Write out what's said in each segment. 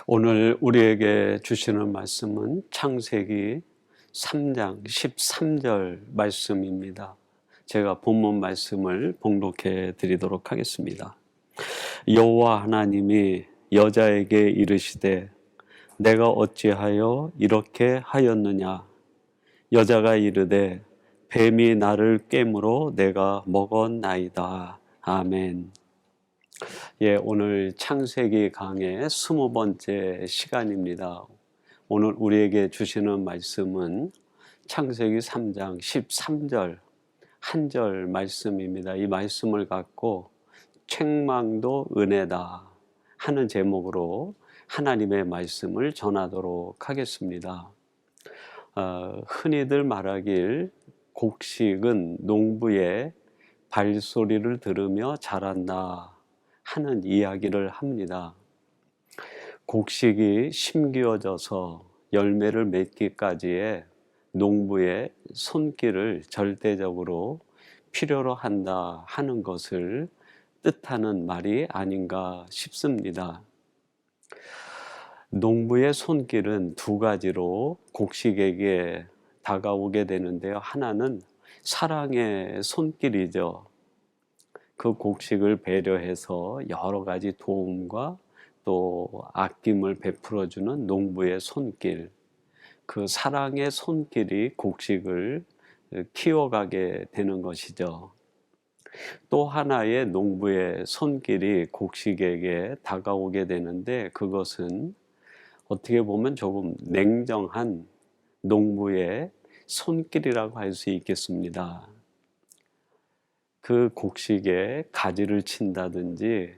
오늘 우리에게 주시는 말씀은 창세기 3장 13절 말씀입니다. 제가 본문 말씀을 봉독해 드리도록 하겠습니다. 여호와 하나님이 여자에게 이르시되 내가 어찌하여 이렇게 하였느냐. 여자가 이르되 뱀이 나를 꿰므로 내가 먹었나이다. 아멘. 오늘 창세기 강의 20번째 시간입니다. 오늘 우리에게 주시는 말씀은 창세기 3장 13절 한 절 말씀입니다. 이 말씀을 갖고 책망도 은혜다 하는 제목으로 하나님의 말씀을 전하도록 하겠습니다. 흔히들 말하길 곡식은 농부의 발소리를 들으며 자란다 하는 이야기를 합니다. 곡식이 심기어져서 열매를 맺기까지의 농부의 손길을 절대적으로 필요로 한다 하는 것을 뜻하는 말이 아닌가 싶습니다. 농부의 손길은 두 가지로 곡식에게 다가오게 되는데요. 하나는 사랑의 손길이죠. 그 곡식을 배려해서 여러 가지 도움과 또 아낌을 베풀어주는 농부의 손길, 그 사랑의 손길이 곡식을 키워가게 되는 것이죠. 또 하나의 농부의 손길이 곡식에게 다가오게 되는데 그것은 어떻게 보면 조금 냉정한 농부의 손길이라고 할 수 있겠습니다. 그 곡식에 가지를 친다든지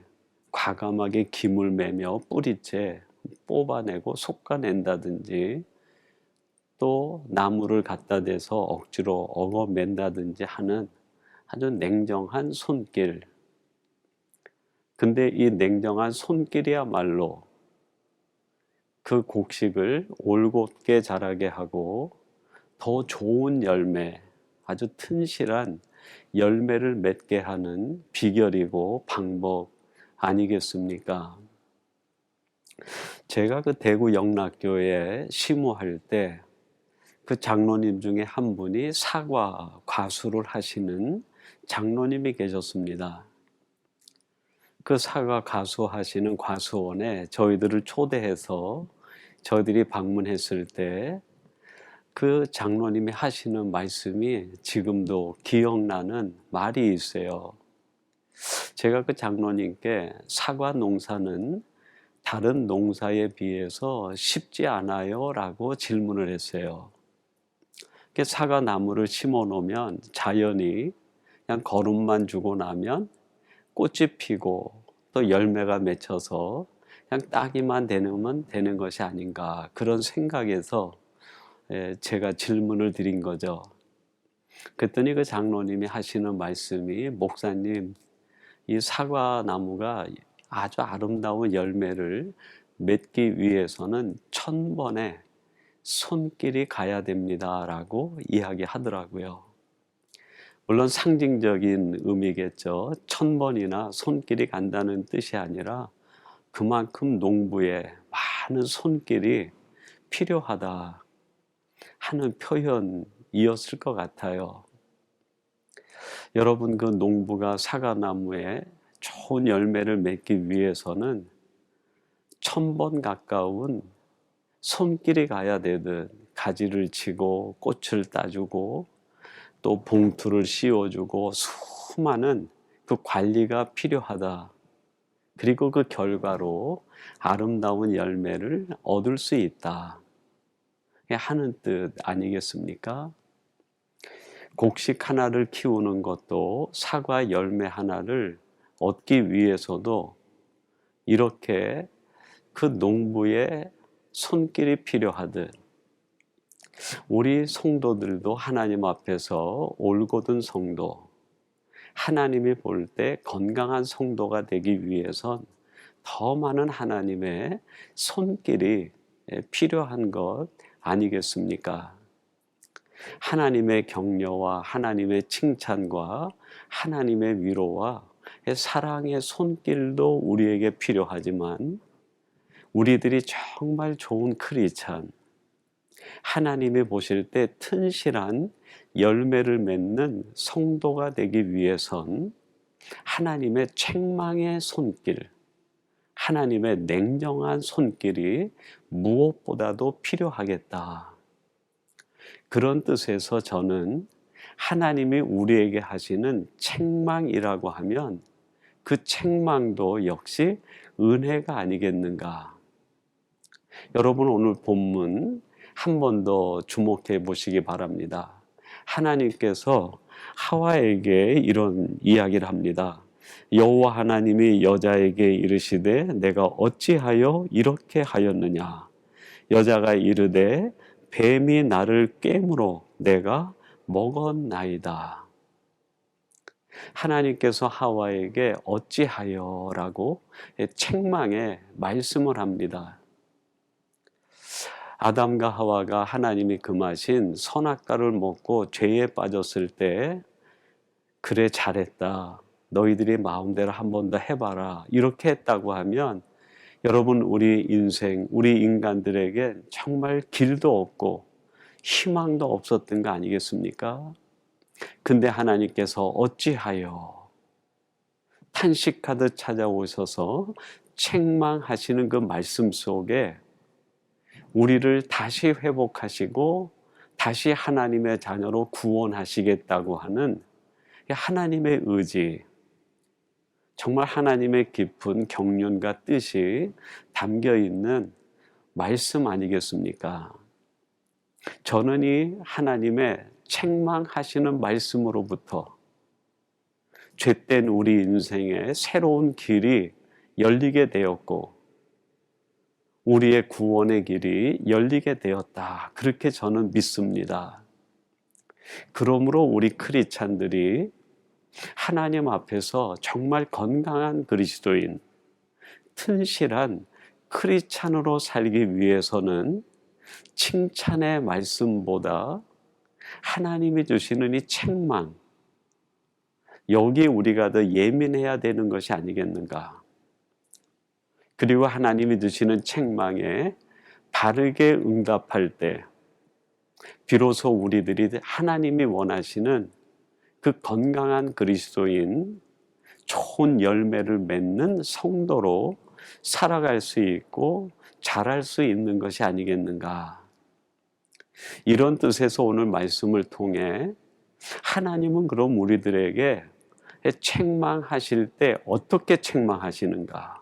과감하게 김을 매며 뿌리째 뽑아내고 솎아낸다든지 또 나무를 갖다 대서 억지로 엉어맨다든지 하는 아주 냉정한 손길. 근데 이 냉정한 손길이야말로 그 곡식을 올곧게 자라게 하고 더 좋은 열매, 아주 튼실한 열매를 맺게 하는 비결이고 방법 아니겠습니까? 제가 그 대구 영락교에 시무할 때 그 장로님 중에 한 분이 사과 과수를 하시는 장로님이 계셨습니다. 그 사과 과수하시는 과수원에 저희들을 초대해서 저희들이 방문했을 때 그 장로님이 하시는 말씀이 지금도 기억나는 말이 있어요. 제가 그 장로님께 사과 농사는 다른 농사에 비해서 쉽지 않아요? 라고 질문을 했어요. 사과 나무를 심어 놓으면 자연히 그냥 거름만 주고 나면 꽃이 피고 또 열매가 맺혀서 그냥 따기만 되면 되는 것이 아닌가, 그런 생각에서 제가 질문을 드린 거죠. 그랬더니 그 장로님이 하시는 말씀이, 목사님, 이 사과나무가 아주 아름다운 열매를 맺기 위해서는 1000번의 손길이 가야 됩니다 라고 이야기하더라고요. 물론 상징적인 의미겠죠. 1000번이나 손길이 간다는 뜻이 아니라 그만큼 농부의 많은 손길이 필요하다 하는 표현이었을 것 같아요. 여러분, 그 농부가 사과나무에 좋은 열매를 맺기 위해서는 1000번 가까운 손길이 가야 되듯 가지를 치고 꽃을 따주고 또 봉투를 씌워주고 수많은 그 관리가 필요하다. 그리고 그 결과로 아름다운 열매를 얻을 수 있다 하는 뜻 아니겠습니까? 곡식 하나를 키우는 것도 사과 열매 하나를 얻기 위해서도 이렇게 그 농부의 손길이 필요하듯 우리 성도들도 하나님 앞에서 올곧은 성도, 하나님이 볼 때 건강한 성도가 되기 위해선 더 많은 하나님의 손길이 필요한 것 아니겠습니까? 하나님의 격려와 하나님의 칭찬과 하나님의 위로와 사랑의 손길도 우리에게 필요하지만 우리들이 정말 좋은 크리스찬, 하나님이 보실 때 튼실한 열매를 맺는 성도가 되기 위해선 하나님의 책망의 손길, 하나님의 냉정한 손길이 무엇보다도 필요하겠다. 그런 뜻에서 저는 하나님이 우리에게 하시는 책망이라고 하면 그 책망도 역시 은혜가 아니겠는가. 여러분, 오늘 본문 한 번 더 주목해 보시기 바랍니다. 하나님께서 하와에게 이런 이야기를 합니다. 여호와 하나님이 여자에게 이르시되 내가 어찌하여 이렇게 하였느냐. 여자가 이르되 뱀이 나를 꿰므로 내가 먹었나이다. 하나님께서 하와에게 어찌하여 라고 책망의 말씀을 합니다. 아담과 하와가 하나님이 금하신 선악과를 먹고 죄에 빠졌을 때 그래 잘했다. 너희들이 마음대로 한 번 더 해봐라. 이렇게 했다고 하면 여러분, 우리 인생, 우리 인간들에게 정말 길도 없고 희망도 없었던 거 아니겠습니까? 근데 하나님께서 어찌하여 탄식하듯 찾아오셔서 책망하시는 그 말씀 속에 우리를 다시 회복하시고 다시 하나님의 자녀로 구원하시겠다고 하는 하나님의 의지, 정말 하나님의 깊은 경륜과 뜻이 담겨 있는 말씀 아니겠습니까? 저는 이 하나님의 책망하시는 말씀으로부터 죄된 우리 인생의 새로운 길이 열리게 되었고 우리의 구원의 길이 열리게 되었다. 그렇게 저는 믿습니다. 그러므로 우리 크리스찬들이 하나님 앞에서 정말 건강한 그리스도인, 튼실한 크리스찬으로 살기 위해서는 칭찬의 말씀보다 하나님이 주시는 이 책망, 여기에 우리가 더 예민해야 되는 것이 아니겠는가. 그리고 하나님이 주시는 책망에 바르게 응답할 때 비로소 우리들이 하나님이 원하시는 그 건강한 그리스도인, 좋은 열매를 맺는 성도로 살아갈 수 있고 자랄 수 있는 것이 아니겠는가. 이런 뜻에서 오늘 말씀을 통해 하나님은 그럼 우리들에게 책망하실 때 어떻게 책망하시는가,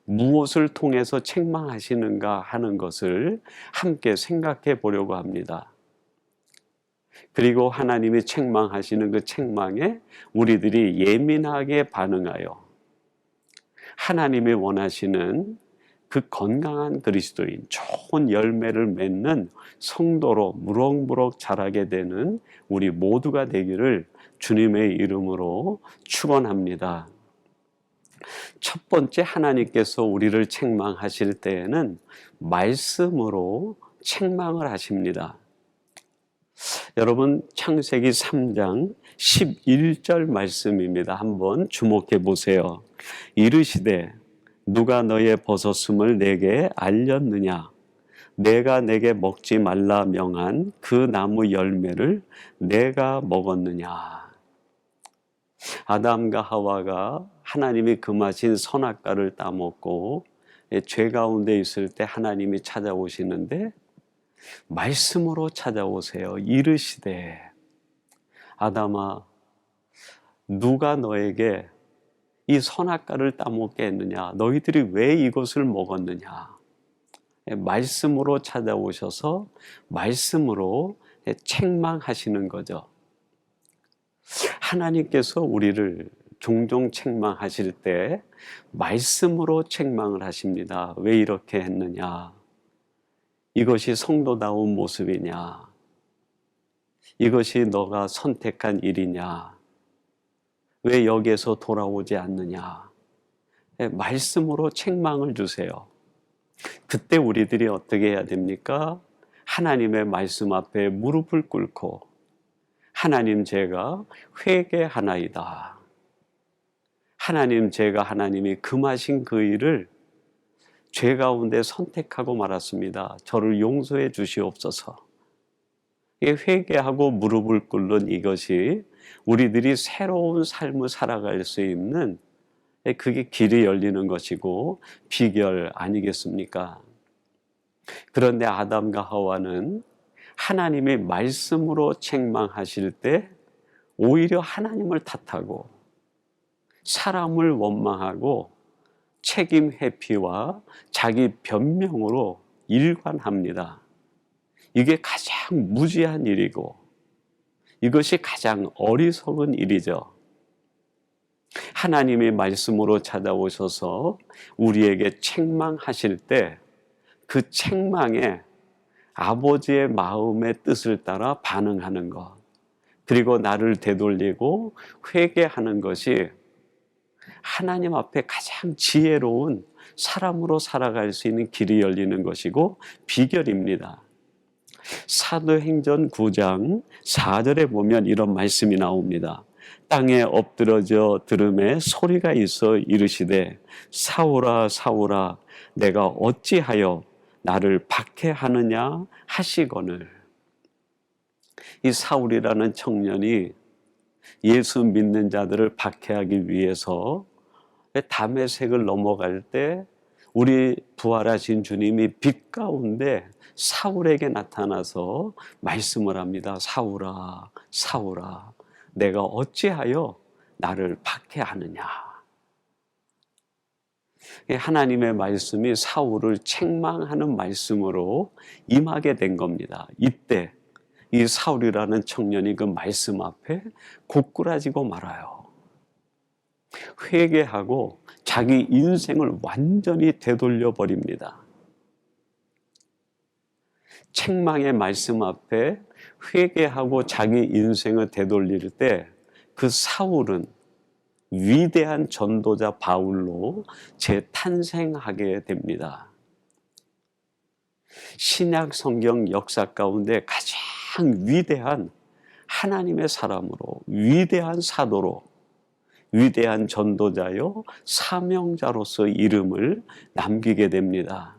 무엇을 통해서 책망하시는가 하는 것을 함께 생각해 보려고 합니다. 그리고 하나님이 책망하시는 그 책망에 우리들이 예민하게 반응하여 하나님이 원하시는 그 건강한 그리스도인, 좋은 열매를 맺는 성도로 무럭무럭 자라게 되는 우리 모두가 되기를 주님의 이름으로 축원합니다. 첫 번째, 하나님께서 우리를 책망하실 때에는 말씀으로 책망을 하십니다. 여러분, 창세기 3장 11절 말씀입니다. 한번 주목해 보세요. 이르시되 누가 너의 벗었음을 내게 알렸느냐? 내가 내게 먹지 말라 명한 그 나무 열매를 내가 먹었느냐? 아담과 하와가 하나님이 금하신 선악과를 따먹고 죄 가운데 있을 때 하나님이 찾아오시는데 말씀으로 찾아오세요. 이르시되 아담아, 누가 너에게 이 선악과를 따먹게 했느냐? 너희들이 왜 이것을 먹었느냐? 말씀으로 찾아오셔서 말씀으로 책망하시는 거죠. 하나님께서 우리를 종종 책망하실 때 말씀으로 책망을 하십니다. 왜 이렇게 했느냐? 이것이 성도다운 모습이냐? 이것이 너가 선택한 일이냐? 왜 여기에서 돌아오지 않느냐? 말씀으로 책망을 주세요. 그때 우리들이 어떻게 해야 됩니까? 하나님의 말씀 앞에 무릎을 꿇고 하나님, 제가 회개하나이다. 하나님, 제가 하나님이 금하신 그 일을 죄 가운데 선택하고 말았습니다. 저를 용서해 주시옵소서. 회개하고 무릎을 꿇는 이것이 우리들이 새로운 삶을 살아갈 수 있는, 그게 길이 열리는 것이고 비결 아니겠습니까? 그런데 아담과 하와는 하나님의 말씀으로 책망하실 때 오히려 하나님을 탓하고 사람을 원망하고 책임 회피와 자기 변명으로 일관합니다. 이게 가장 무지한 일이고 이것이 가장 어리석은 일이죠. 하나님의 말씀으로 찾아오셔서 우리에게 책망하실 때 그 책망에 아버지의 마음의 뜻을 따라 반응하는 것, 그리고 나를 되돌리고 회개하는 것이 하나님 앞에 가장 지혜로운 사람으로 살아갈 수 있는 길이 열리는 것이고 비결입니다. 사도행전 9장 4절에 보면 이런 말씀이 나옵니다. 땅에 엎드러져 들음에 소리가 있어 이르시되 사울아 사울아 내가 어찌하여 나를 박해하느냐 하시거늘. 이 사울이라는 청년이 예수 믿는 자들을 박해하기 위해서 다메섹을 넘어갈 때 우리 부활하신 주님이 빛 가운데 사울에게 나타나서 말씀을 합니다. 사울아 사울아 내가 어찌하여 나를 박해하느냐. 하나님의 말씀이 사울을 책망하는 말씀으로 임하게 된 겁니다. 이때 이 사울이라는 청년이 그 말씀 앞에 고꾸라지고 말아요. 회개하고 자기 인생을 완전히 되돌려 버립니다. 책망의 말씀 앞에 회개하고 자기 인생을 되돌릴 때 그 사울은 위대한 전도자 바울로 재탄생하게 됩니다. 신약 성경 역사 가운데 가장 위대한 하나님의 사람으로, 위대한 사도로, 위대한 전도자요 사명자로서 이름을 남기게 됩니다.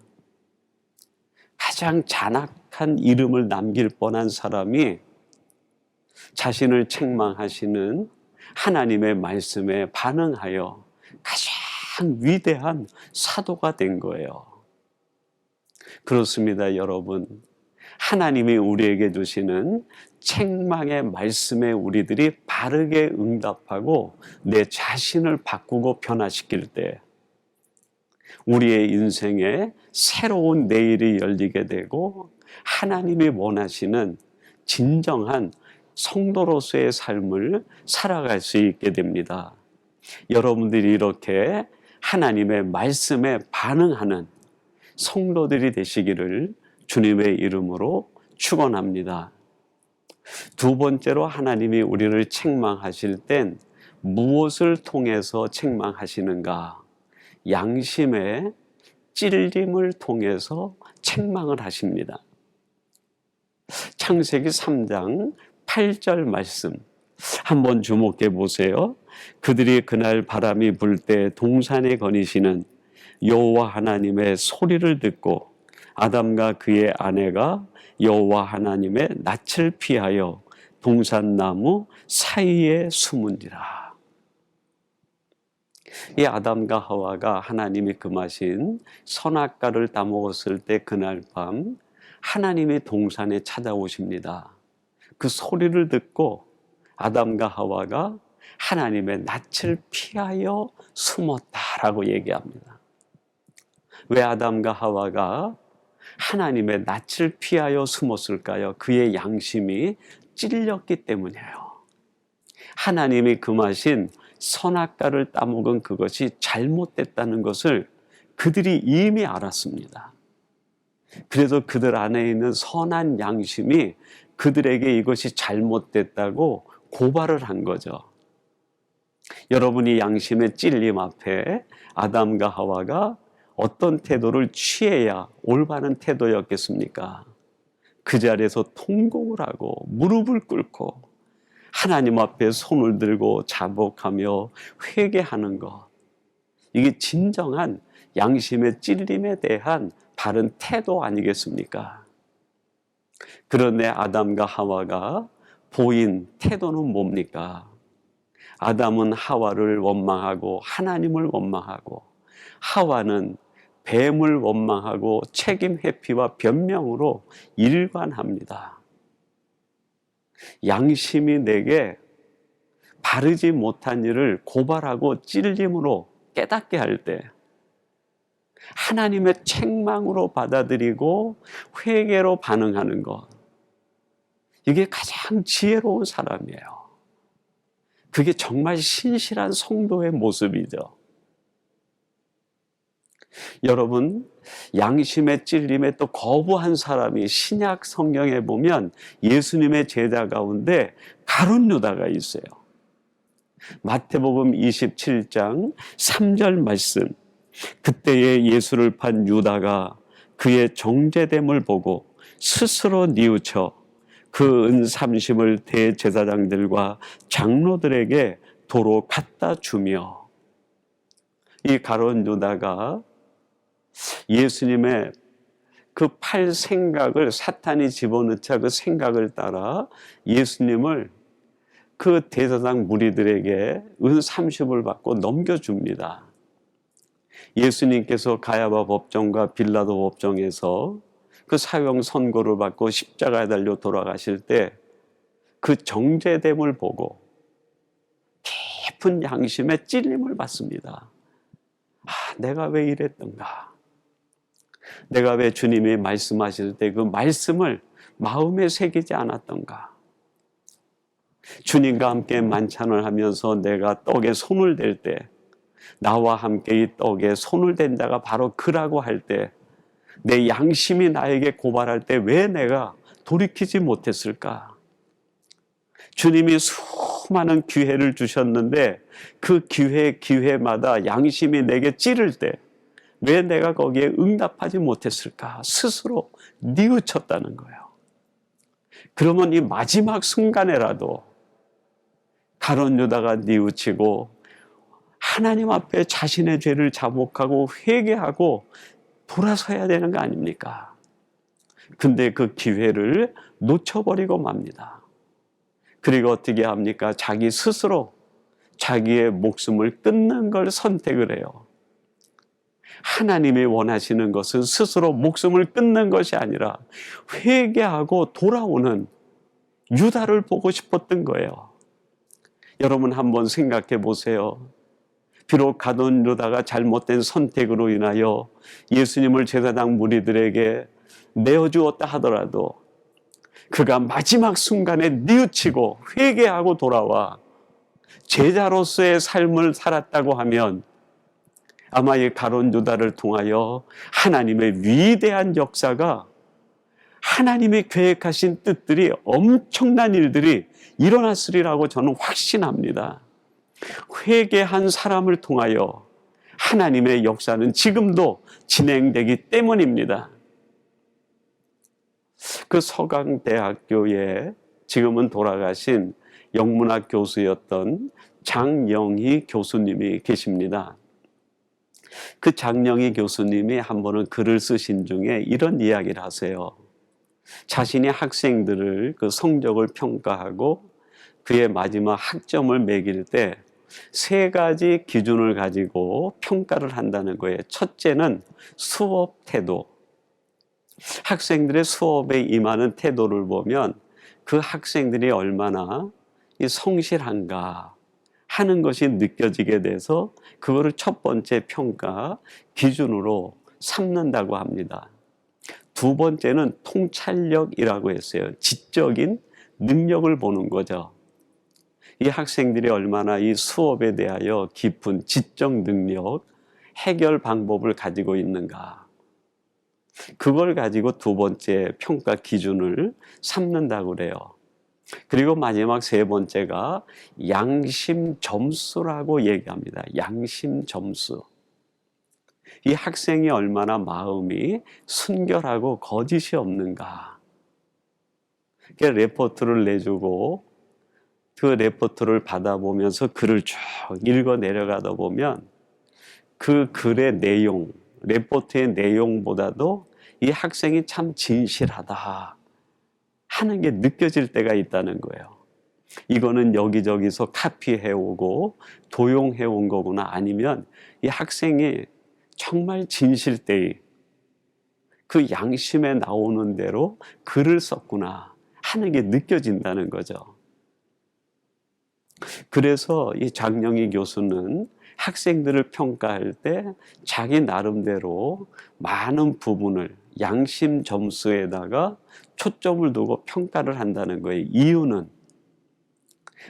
가장 잔악한 이름을 남길 뻔한 사람이 자신을 책망하시는 하나님의 말씀에 반응하여 가장 위대한 사도가 된 거예요. 그렇습니다, 여러분. 하나님이 우리에게 주시는 책망의 말씀에 우리들이 바르게 응답하고 내 자신을 바꾸고 변화시킬 때 우리의 인생에 새로운 내일이 열리게 되고 하나님이 원하시는 진정한 성도로서의 삶을 살아갈 수 있게 됩니다. 여러분들이 이렇게 하나님의 말씀에 반응하는 성도들이 되시기를 주님의 이름으로 축원합니다. 두 번째로 하나님이 우리를 책망하실 땐 무엇을 통해서 책망하시는가? 양심의 찔림을 통해서 책망을 하십니다. 창세기 3장 8절 말씀 한번 주목해 보세요. 그들이 그날 바람이 불 때 동산에 거니시는 여호와 하나님의 소리를 듣고 아담과 그의 아내가 여호와 하나님의 낯을 피하여 동산나무 사이에 숨은지라. 이 아담과 하와가 하나님이 금하신 선악과를 따먹었을 때 그날 밤 하나님이 동산에 찾아오십니다. 그 소리를 듣고 아담과 하와가 하나님의 낯을 피하여 숨었다라고 얘기합니다. 왜 아담과 하와가 하나님의 낯을 피하여 숨었을까요? 그의 양심이 찔렸기 때문이에요. 하나님이 금하신 선악과를 따먹은 그것이 잘못됐다는 것을 그들이 이미 알았습니다. 그래서 그들 안에 있는 선한 양심이 그들에게 이것이 잘못됐다고 고발을 한 거죠. 여러분이 양심의 찔림 앞에 아담과 하와가 어떤 태도를 취해야 올바른 태도였겠습니까? 그 자리에서 통곡을 하고 무릎을 꿇고 하나님 앞에 손을 들고 자복하며 회개하는 것, 이게 진정한 양심의 찔림에 대한 바른 태도 아니겠습니까? 그런데 아담과 하와가 보인 태도는 뭡니까? 아담은 하와를 원망하고 하나님을 원망하고, 하와는 뱀을 원망하고 책임 회피와 변명으로 일관합니다. 양심이 내게 바르지 못한 일을 고발하고 찔림으로 깨닫게 할 때 하나님의 책망으로 받아들이고 회개로 반응하는 것, 이게 가장 지혜로운 사람이에요. 그게 정말 신실한 성도의 모습이죠. 여러분, 양심의 찔림에 또 거부한 사람이 신약 성경에 보면 예수님의 제자 가운데 가룟 유다가 있어요. 마태복음 27장 3절 말씀, 그때에 예수를 판 유다가 그의 정죄됨을 보고 스스로 뉘우쳐 그 은 30을 대제사장들과 장로들에게 도로 갖다 주며, 이 가룟 유다가 예수님의 그 팔 생각을 사탄이 집어넣자 그 생각을 따라 예수님을 그 대제사장 무리들에게 은 30을 받고 넘겨줍니다. 예수님께서 가야바 법정과 빌라도 법정에서 그 사형 선고를 받고 십자가에 달려 돌아가실 때 그 정죄됨을 보고 깊은 양심의 찔림을 받습니다. 내가 왜 이랬던가? 내가 왜 주님이 말씀하실 때 그 말씀을 마음에 새기지 않았던가? 주님과 함께 만찬을 하면서 내가 떡에 손을 댈 때, 나와 함께 이 떡에 손을 댄 자가 바로 그라고 할 때, 내 양심이 나에게 고발할 때 왜 내가 돌이키지 못했을까? 주님이 수많은 기회를 주셨는데 그 기회마다 양심이 내게 찌를 때 왜 내가 거기에 응답하지 못했을까? 스스로 뉘우쳤다는 거예요. 그러면 이 마지막 순간에라도 가룟 유다가 뉘우치고 하나님 앞에 자신의 죄를 자복하고 회개하고 돌아서야 되는 거 아닙니까? 근데 그 기회를 놓쳐버리고 맙니다. 그리고 어떻게 합니까? 자기 스스로 자기의 목숨을 끊는 걸 선택을 해요. 하나님이 원하시는 것은 스스로 목숨을 끊는 것이 아니라 회개하고 돌아오는 유다를 보고 싶었던 거예요. 여러분 한번 생각해 보세요. 비록 가룟 유다가 잘못된 선택으로 인하여 예수님을 제사장 무리들에게 내어주었다 하더라도 그가 마지막 순간에 뉘우치고 회개하고 돌아와 제자로서의 삶을 살았다고 하면 아마 이 가룟 유다를 통하여 하나님의 위대한 역사가, 하나님이 계획하신 뜻들이, 엄청난 일들이 일어났으리라고 저는 확신합니다. 회개한 사람을 통하여 하나님의 역사는 지금도 진행되기 때문입니다. 그 서강대학교에 지금은 돌아가신 영문학 교수였던 장영희 교수님이 계십니다. 그 장영희 교수님이 한 번은 글을 쓰신 중에 이런 이야기를 하세요. 자신이 학생들을 그 성적을 평가하고 그의 마지막 학점을 매길 때 3가지 기준을 가지고 평가를 한다는 거예요. 첫째는 수업 태도. 학생들의 수업에 임하는 태도를 보면 그 학생들이 얼마나 성실한가 하는 것이 느껴지게 돼서 그거를 첫 번째 평가 기준으로 삼는다고 합니다. 2번째는 통찰력이라고 했어요. 지적인 능력을 보는 거죠. 이 학생들이 얼마나 이 수업에 대하여 깊은 지적 능력, 해결 방법을 가지고 있는가. 그걸 가지고 2번째 평가 기준을 삼는다고 그래요. 그리고 마지막 3번째가 양심 점수라고 얘기합니다. 양심 점수. 이 학생이 얼마나 마음이 순결하고 거짓이 없는가. 레포트를 내주고 그 레포트를 받아보면서 글을 쭉 읽어 내려가다 보면 그 글의 내용, 레포트의 내용보다도 이 학생이 참 진실하다 하는 게 느껴질 때가 있다는 거예요. 이거는 여기저기서 카피해오고 도용해온 거구나, 아니면 이 학생이 정말 진실되이 그 양심에 나오는 대로 글을 썼구나 하는 게 느껴진다는 거죠. 그래서 이 장영희 교수는 학생들을 평가할 때 자기 나름대로 많은 부분을 양심 점수에다가 초점을 두고 평가를 한다는 거예요. 이유는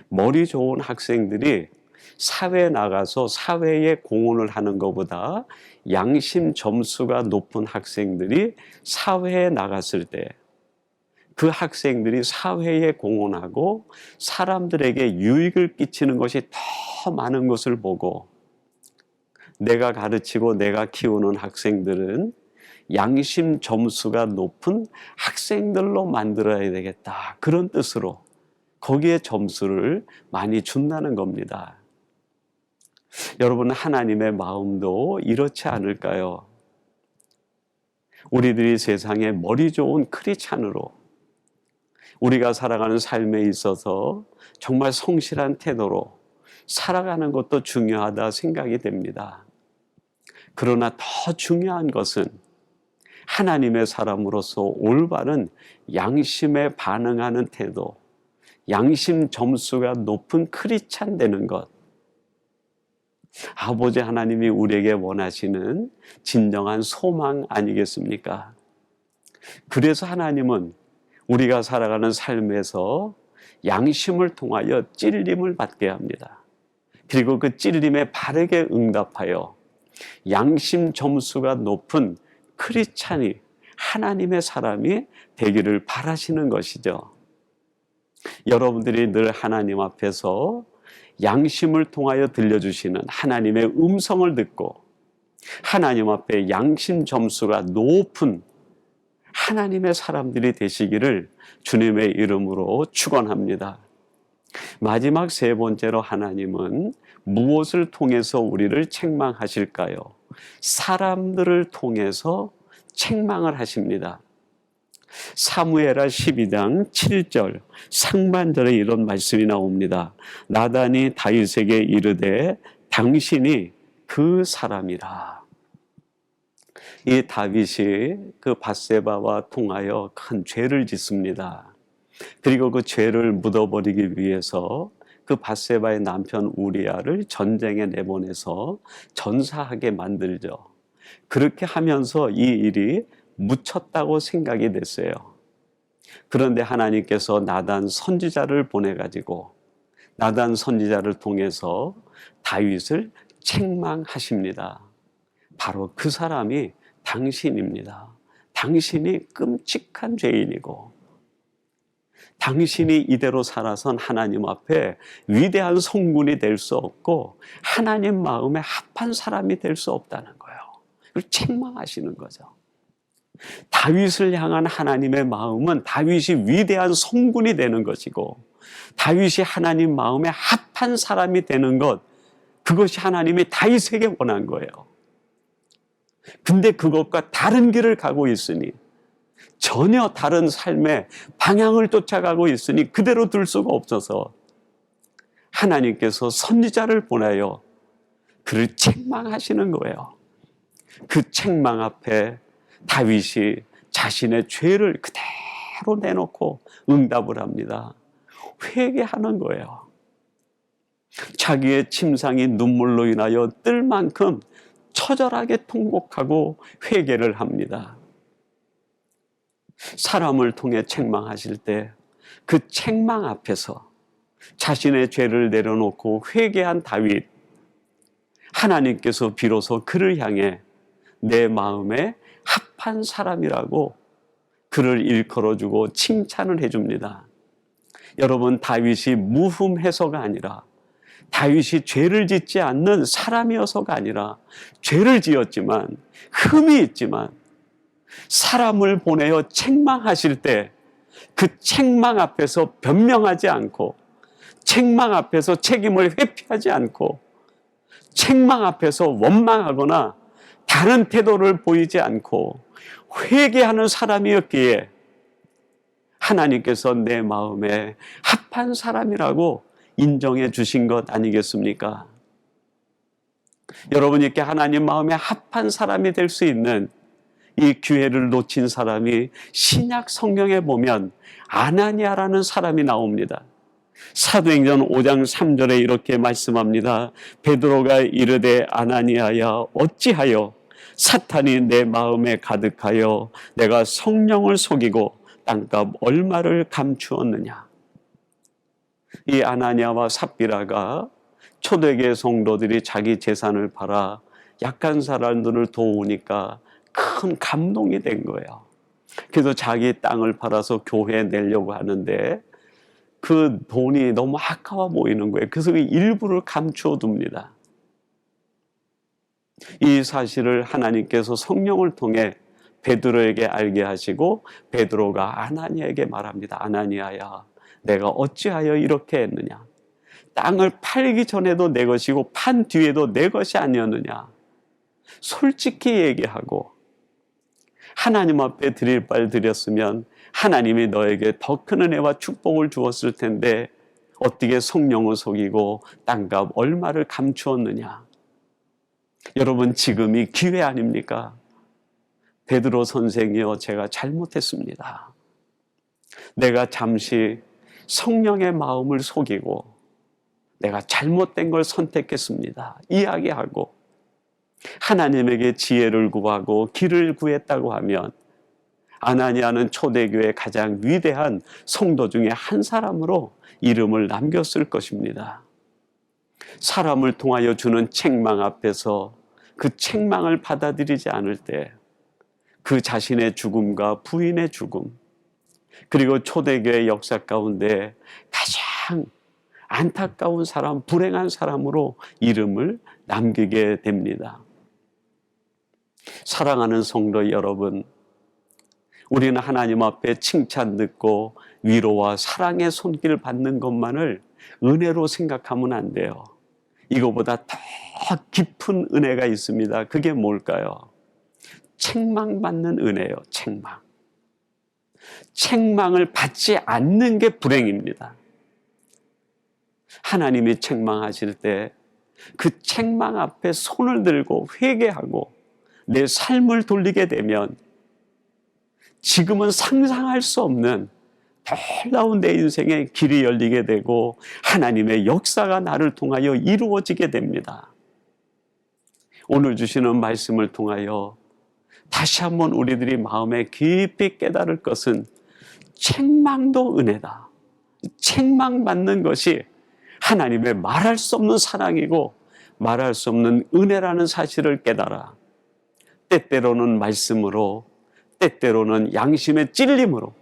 머리 좋은 학생들이 사회에 나가서 사회에 공헌을 하는 것보다 양심 점수가 높은 학생들이 사회에 나갔을 때 그 학생들이 사회에 공헌하고 사람들에게 유익을 끼치는 것이 더 많은 것을 보고, 내가 가르치고 내가 키우는 학생들은 양심 점수가 높은 학생들로 만들어야 되겠다, 그런 뜻으로 거기에 점수를 많이 준다는 겁니다. 여러분, 하나님의 마음도 이렇지 않을까요? 우리들이 세상에 머리 좋은 크리스찬으로 우리가 살아가는 삶에 있어서 정말 성실한 태도로 살아가는 것도 중요하다 생각이 됩니다. 그러나 더 중요한 것은 하나님의 사람으로서 올바른 양심에 반응하는 태도, 양심 점수가 높은 크리스찬 되는 것, 아버지 하나님이 우리에게 원하시는 진정한 소망 아니겠습니까? 그래서 하나님은 우리가 살아가는 삶에서 양심을 통하여 찔림을 받게 합니다. 그리고 그 찔림에 바르게 응답하여 양심 점수가 높은 크리스찬이, 하나님의 사람이 되기를 바라시는 것이죠. 여러분들이 늘 하나님 앞에서 양심을 통하여 들려주시는 하나님의 음성을 듣고 하나님 앞에 양심 점수가 높은 하나님의 사람들이 되시기를 주님의 이름으로 축원합니다. 마지막 세 번째로 하나님은 무엇을 통해서 우리를 책망하실까요? 사람들을 통해서 책망을 하십니다. 사무엘하 12장 7절 상반절에 이런 말씀이 나옵니다. 나단이 다윗에게 이르되 당신이 그 사람이라. 이 다윗이 그 밧세바와 통하여 큰 죄를 짓습니다. 그리고 그 죄를 묻어버리기 위해서 그 밧세바의 남편 우리아를 전쟁에 내보내서 전사하게 만들죠. 그렇게 하면서 이 일이 묻혔다고 생각이 됐어요. 그런데 하나님께서 나단 선지자를 보내가지고 나단 선지자를 통해서 다윗을 책망하십니다. 바로 그 사람이 당신입니다. 당신이 끔찍한 죄인이고 당신이 이대로 살아선 하나님 앞에 위대한 성군이 될 수 없고 하나님 마음에 합한 사람이 될 수 없다는 거예요. 그걸 책망하시는 거죠. 다윗을 향한 하나님의 마음은 다윗이 위대한 성군이 되는 것이고 다윗이 하나님 마음에 합한 사람이 되는 것, 그것이 하나님이 다윗에게 원한 거예요. 근데 그것과 다른 길을 가고 있으니, 전혀 다른 삶의 방향을 쫓아가고 있으니 그대로 둘 수가 없어서 하나님께서 선지자를 보내어 그를 책망하시는 거예요. 그 책망 앞에 다윗이 자신의 죄를 그대로 내놓고 응답을 합니다. 회개하는 거예요. 자기의 침상이 눈물로 인하여 뜰 만큼 처절하게 통곡하고 회개를 합니다. 사람을 통해 책망하실 때 그 책망 앞에서 자신의 죄를 내려놓고 회개한 다윗, 하나님께서 비로소 그를 향해 내 마음에 합한 사람이라고 그를 일컬어주고 칭찬을 해줍니다. 여러분, 다윗이 무흠해서가 아니라, 다윗이 죄를 짓지 않는 사람이어서가 아니라, 죄를 지었지만 흠이 있지만 사람을 보내어 책망하실 때 그 책망 앞에서 변명하지 않고, 책망 앞에서 책임을 회피하지 않고, 책망 앞에서 원망하거나 다른 태도를 보이지 않고 회개하는 사람이었기에 하나님께서 내 마음에 합한 사람이라고 인정해 주신 것 아니겠습니까? 여러분, 이렇게 하나님 마음에 합한 사람이 될 수 있는 이 기회를 놓친 사람이 신약 성경에 보면 아나니아라는 사람이 나옵니다. 사도행전 5장 3절에 이렇게 말씀합니다. 베드로가 이르되 아나니아야 어찌하여 사탄이 내 마음에 가득하여 내가 성령을 속이고 땅값 얼마를 감추었느냐. 이 아나니아와 삽비라가 초대교회 성도들이 자기 재산을 팔아 약한 사람들을 도우니까 큰 감동이 된 거예요. 그래서 자기 땅을 팔아서 교회에 내려고 하는데 그 돈이 너무 아까워 보이는 거예요. 그래서 그 일부를 감추어 둡니다. 이 사실을 하나님께서 성령을 통해 베드로에게 알게 하시고 베드로가 아나니아에게 말합니다. 아나니아야, 내가 어찌하여 이렇게 했느냐? 땅을 팔기 전에도 내 것이고 판 뒤에도 내 것이 아니었느냐? 솔직히 얘기하고 하나님 앞에 드릴 바를 드렸으면 하나님이 너에게 더 큰 은혜와 축복을 주었을 텐데 어떻게 성령을 속이고 땅값 얼마를 감추었느냐? 여러분, 지금이 기회 아닙니까? 베드로 선생이여, 제가 잘못했습니다. 내가 잠시 성령의 마음을 속이고 내가 잘못된 걸 선택했습니다. 이야기하고 하나님에게 지혜를 구하고 길을 구했다고 하면 아나니아는 초대교회의 가장 위대한 성도 중에 한 사람으로 이름을 남겼을 것입니다. 사람을 통하여 주는 책망 앞에서 그 책망을 받아들이지 않을 때 그 자신의 죽음과 부인의 죽음, 그리고 초대교회 역사 가운데 가장 안타까운 사람, 불행한 사람으로 이름을 남기게 됩니다. 사랑하는 성도 여러분, 우리는 하나님 앞에 칭찬 듣고 위로와 사랑의 손길 받는 것만을 은혜로 생각하면 안 돼요. 이거보다 더 깊은 은혜가 있습니다. 그게 뭘까요? 책망받는 은혜요. 책망. 책망을 받지 않는 게 불행입니다. 하나님이 책망하실 때 그 책망 앞에 손을 들고 회개하고 내 삶을 돌리게 되면 지금은 상상할 수 없는 놀라운 내 인생의 길이 열리게 되고 하나님의 역사가 나를 통하여 이루어지게 됩니다. 오늘 주시는 말씀을 통하여 다시 한번 우리들이 마음에 깊이 깨달을 것은 책망도 은혜다. 책망받는 것이 하나님의 말할 수 없는 사랑이고 말할 수 없는 은혜라는 사실을 깨달아 때때로는 말씀으로, 때때로는 양심의 찔림으로,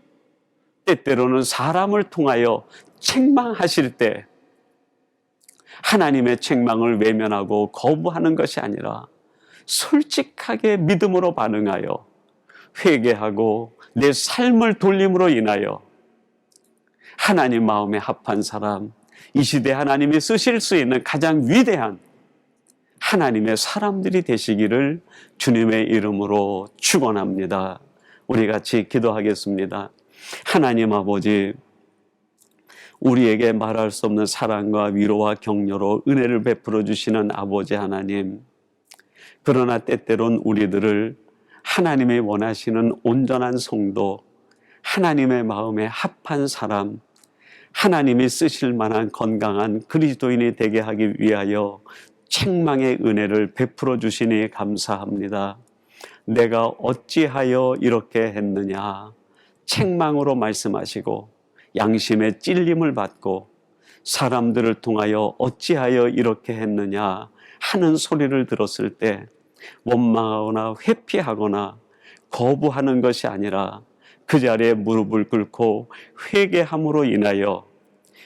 때때로는 사람을 통하여 책망하실 때 하나님의 책망을 외면하고 거부하는 것이 아니라 솔직하게 믿음으로 반응하여 회개하고 내 삶을 돌림으로 인하여 하나님 마음에 합한 사람, 이 시대 하나님이 쓰실 수 있는 가장 위대한 하나님의 사람들이 되시기를 주님의 이름으로 축원합니다. 우리 같이 기도하겠습니다. 하나님 아버지, 우리에게 말할 수 없는 사랑과 위로와 격려로 은혜를 베풀어 주시는 아버지 하나님, 그러나 때때론 우리들을 하나님이 원하시는 온전한 성도, 하나님의 마음에 합한 사람, 하나님이 쓰실 만한 건강한 그리스도인이 되게 하기 위하여 책망의 은혜를 베풀어 주시니 감사합니다. 내가 어찌하여 이렇게 했느냐, 책망으로 말씀하시고 양심의 찔림을 받고 사람들을 통하여 어찌하여 이렇게 했느냐 하는 소리를 들었을 때 원망하거나 회피하거나 거부하는 것이 아니라 그 자리에 무릎을 꿇고 회개함으로 인하여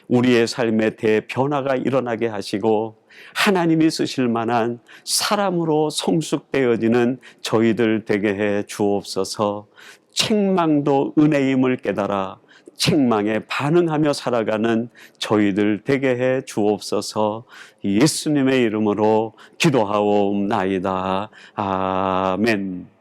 우리의 삶에 대변화가 일어나게 하시고 하나님이 쓰실 만한 사람으로 성숙되어지는 저희들 되게 해 주옵소서. 책망도 은혜임을 깨달아 책망에 반응하며 살아가는 저희들 되게 해 주옵소서. 예수님의 이름으로 기도하옵나이다. 아멘.